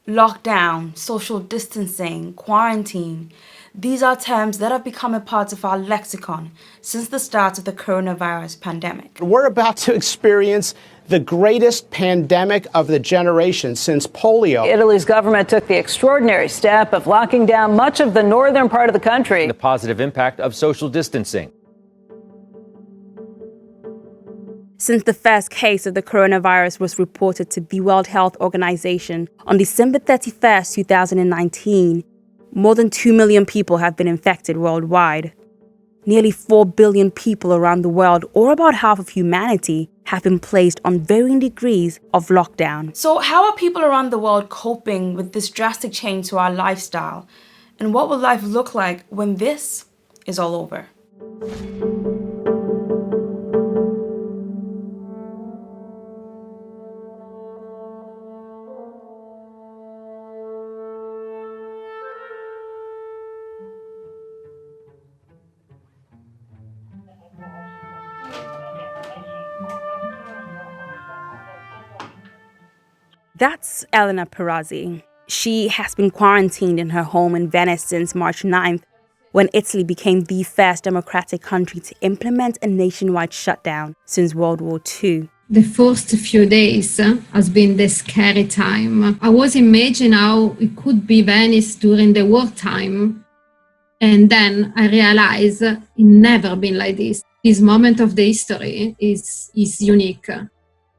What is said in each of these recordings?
Lockdown, social distancing, quarantine. These are terms that have become a part of our lexicon since the start of the coronavirus pandemic. We're about to experience the greatest pandemic of the generation since polio. Italy's government took the extraordinary step of locking down much of the northern part of the country. The positive impact of social distancing. Since the first case of the coronavirus was reported to the World Health Organization on December 31st, 2019, more than 2 million people have been infected worldwide. Nearly 4 billion people around the world, or about half of humanity, have been placed on varying degrees of lockdown. So how are people around the world coping with this drastic change to our lifestyle? And what will life look like when this is all over? That's Elena Perazzi. She has been quarantined in her home in Venice since March 9th, when Italy became the first democratic country to implement a nationwide shutdown since World War II. The first few days has been the scary time. I was imagining how it could be Venice during the wartime. And then I realized it never been like this. This moment of the history is unique.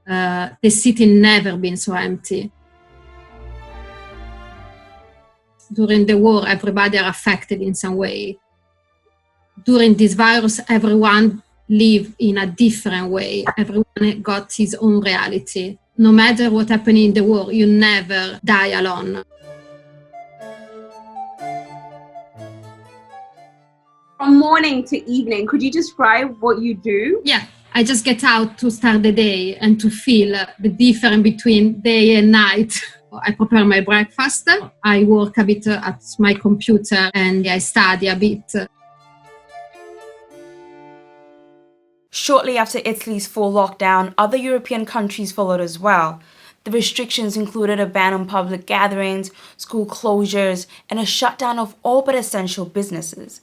The city never been so empty. During the war, everybody are affected in some way. During this virus, everyone live in a different way. Everyone got his own reality. No matter what happened in the war, you never die alone. From morning to evening, could you describe what you do? Yeah, I just get out to start the day and to feel the difference between day and night. I prepare my breakfast, I work a bit at my computer, and I study a bit. Shortly after Italy's full lockdown, other European countries followed as well. The restrictions included a ban on public gatherings, school closures, and a shutdown of all but essential businesses.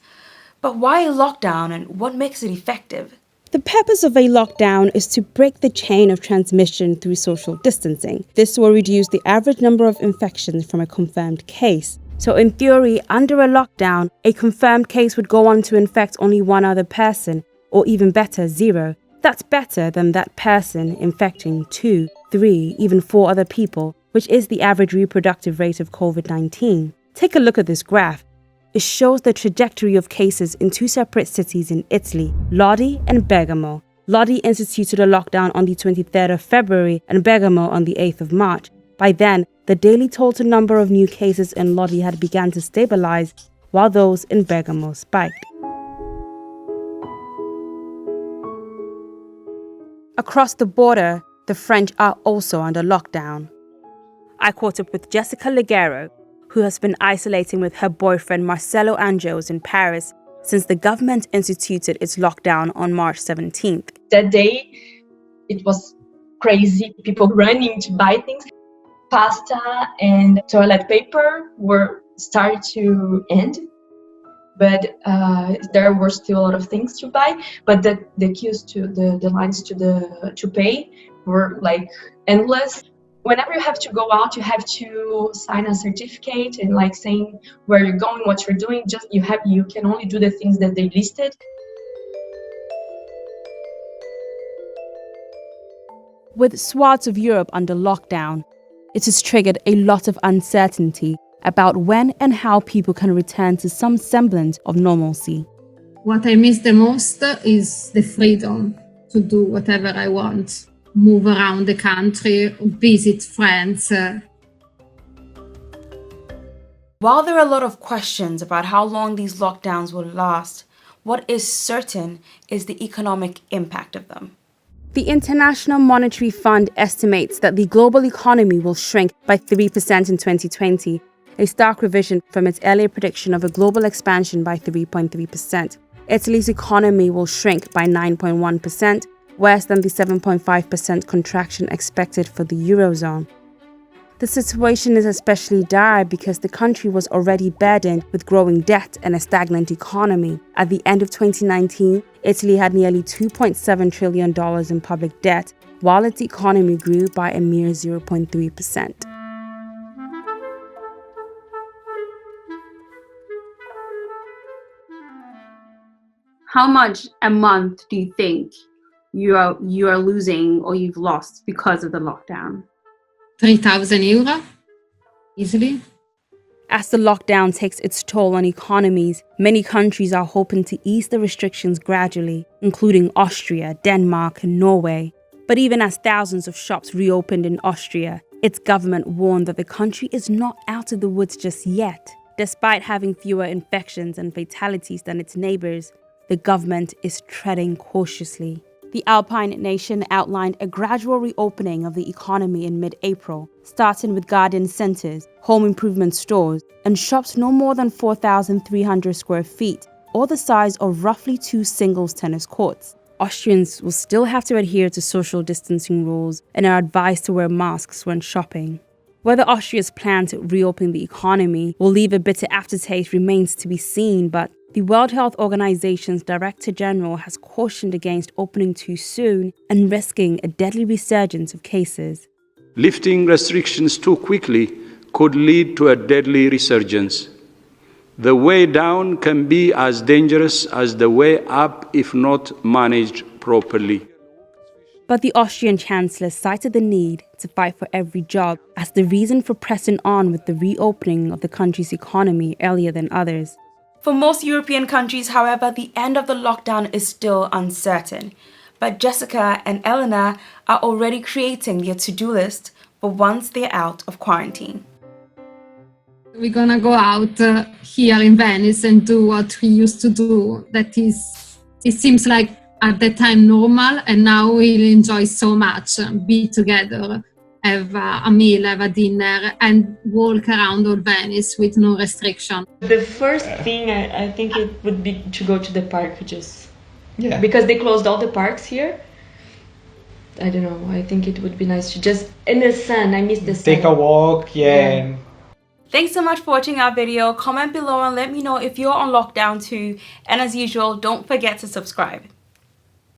But why a lockdown, and what makes it effective? The purpose of a lockdown is to break the chain of transmission through social distancing. This will reduce the average number of infections from a confirmed case. So in theory, under a lockdown, a confirmed case would go on to infect only one other person, or even better, 0. That's better than that person infecting 2, 3, even 4 other people, which is the average reproductive rate of COVID-19. Take a look at this graph. It shows the trajectory of cases in 2 separate cities in Italy, Lodi and Bergamo. Lodi instituted a lockdown on the 23rd of February and Bergamo on the 8th of March. By then, the daily total number of new cases in Lodi had begun to stabilize, while those in Bergamo spiked. Across the border, the French are also under lockdown. I caught up with Jessica Ligero, who has been isolating with her boyfriend Marcelo Anjos in Paris since the government instituted its lockdown on March 17th. That day, it was crazy. People running to buy things. Pasta and toilet paper were starting to end, but there were still a lot of things to buy. But the queues to the lines to pay were like endless. Whenever you have to go out, you have to sign a certificate and like saying where you're going, what you're doing. Just you can only do the things that they listed. With swaths of Europe under lockdown, it has triggered a lot of uncertainty about when and how people can return to some semblance of normalcy. What I miss the most is the freedom to do whatever I want. Move around the country, visit friends. While there are a lot of questions about how long these lockdowns will last, what is certain is the economic impact of them. The International Monetary Fund estimates that the global economy will shrink by 3% in 2020, a stark revision from its earlier prediction of a global expansion by 3.3%. Italy's economy will shrink by 9.1%, worse than the 7.5% contraction expected for the Eurozone. The situation is especially dire because the country was already burdened with growing debt and a stagnant economy. At the end of 2019, Italy had nearly $2.7 trillion in public debt, while its economy grew by a mere 0.3%. How much a month do you think you are losing or you've lost because of the lockdown? €3,000 easily. As the lockdown takes its toll on economies, many countries are hoping to ease the restrictions gradually, including Austria, Denmark, and Norway. But even as thousands of shops reopened in Austria, its government warned that the country is not out of the woods just yet. Despite having fewer infections and fatalities than its neighbors, the government is treading cautiously. The Alpine nation outlined a gradual reopening of the economy in mid-April, starting with garden centers, home improvement stores, and shops no more than 4,300 square feet, or the size of roughly 2 singles tennis courts. Austrians will still have to adhere to social distancing rules and are advised to wear masks when shopping. Whether Austria's plan to reopen the economy will leave a bitter aftertaste remains to be seen, but the World Health Organization's Director General has cautioned against opening too soon and risking a deadly resurgence of cases. Lifting restrictions too quickly could lead to a deadly resurgence. The way down can be as dangerous as the way up if not managed properly. But the Austrian Chancellor cited the need to fight for every job as the reason for pressing on with the reopening of the country's economy earlier than others. For most European countries, however, the end of the lockdown is still uncertain. But Jessica and Elena are already creating their to-do list for once they're out of quarantine. We're gonna go out here in Venice and do what we used to do. It seems like at that time normal, and now we'll enjoy so much, be together, have a meal, have a dinner, and walk around all Venice with no restriction. The first thing I think it would be to go to the park, because they closed all the parks here. I don't know, I think it would be nice to just, in the sun, I miss the sun. Take a walk, yeah. Thanks so much for watching our video. Comment below and let me know if you're on lockdown too. And as usual, don't forget to subscribe.